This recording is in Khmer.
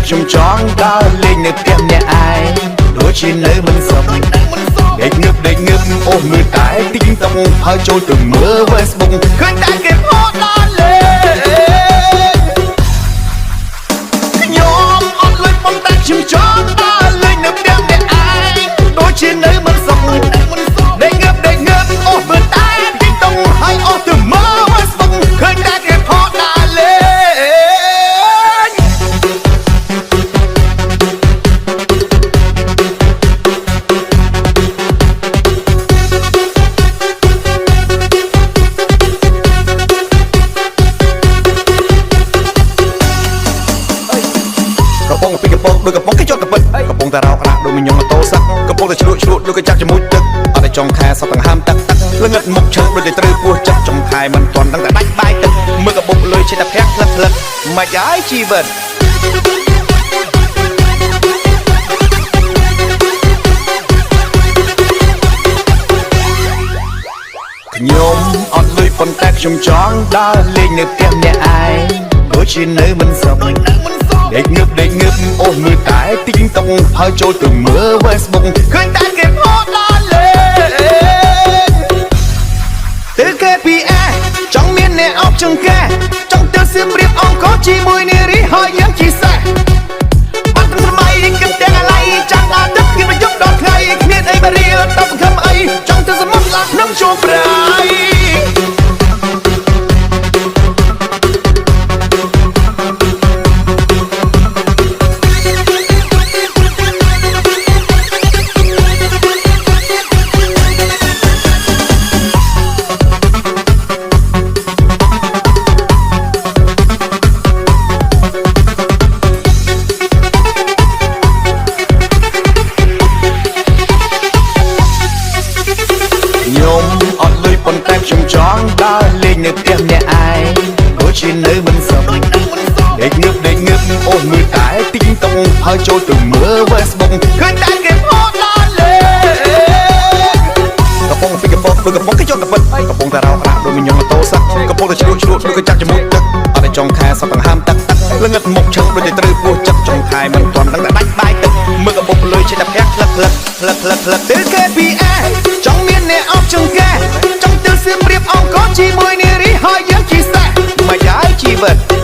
ខ្ញុំចង់ដើរលេងនៅផ្ទះម្នាក់ឯងដូចជានៅមិនសុខដេកងឹបអូមើលតែទីងតុងហើយចូលទៅមើល Facebook ឃើញតែគេផតដល់លេងខ្ញុំអត់លុយប៉ុន្តែខ្ញុំចង់ដើរលេងនៅផ្ទះម្នាក់ឯងដូចជានៅមិនសុខដេកងឹបអូមើលតែទីងតុងហើយអស់ទៅមើល Facebook ឃើញតែគេផតដល់លេងដូចកំពុងគេចុះទៅពិតកំពុងតែរោគដាក់ដូចមីញ៉ុងម៉ូតូសឹកកំពុងតែឆ្លក់ដូចគេចាក់ជាមួយទឹកអត់តែចុងខែសតដង្ហើមទឹកល្ងឹតមុខឈឹងដូចតែត្រូវពោះចាប់ចុងខែមិនទាន់ដឹងតែដាច់បាយទឹកមើលកបុកលុយចេះតែភ័ក្រផ្លឹកមិនហើយជីវិតខ្ញុំអត់លុយប៉ុន្តែខ្ញុំចង់ដើរលេងនៅផ្ទះម្នាក់ឯងដូចជានៅមិនសុខដេកងឹបអូមើលតែទីងតុងហើយចូលទៅមើល Facebook ឃើញតែគេផតដល់លេងទៅគេពីអែចង់មានអ្នកអបចង្កែចង់ទៅសៀមរៀបអង្គរជាមួយនារីហើយយើងជាសេះបាត់ទៅស្មៃគិតទាំងអាឡៃចាំដល់ទឹកគេប្រយុទ្ធដល់ថ្ងៃគ្មានអីបរិយតបសង្ឃឹមអីចង់ទៅសមុទ្រឡាក្នុងជួបប្រៃខ្ញុំចង់ដើរលេងនៅផ្ទះម្នាក់ឯងដូចជានៅមិនសុខដេកងឹបអូមើលតែទីងតុងហើយចូលទៅមើល Facebook ឃើញតែគេផតដល់លេងកំពុងពីកំពុងដូចកំពុងគេចុះទៅពិតកំពុងតែរោគដាក់ដូចមីញ៉ុងម៉ូតូសឹកកំពុងតែឆ្លក់ដូចគេចាក់ជាមួយទឹកអត់តែចុងខែសតដង្ហើមទឹកល្ងឹតមុខឈឹងដូចតែត្រូវពោះចាប់ចុងខែមិនទាន់ដឹងតែដាច់បាយទឹកមើលកបុកលុយចេះតែភ័ក្រផ្លឹកទៅគេពីអែចង់មានអ្នកអបចង្កែចង់ទៅសៀមរៀបអង្គរជាមួយនារីហើយយើងជាសេះមិនហើយជីវិត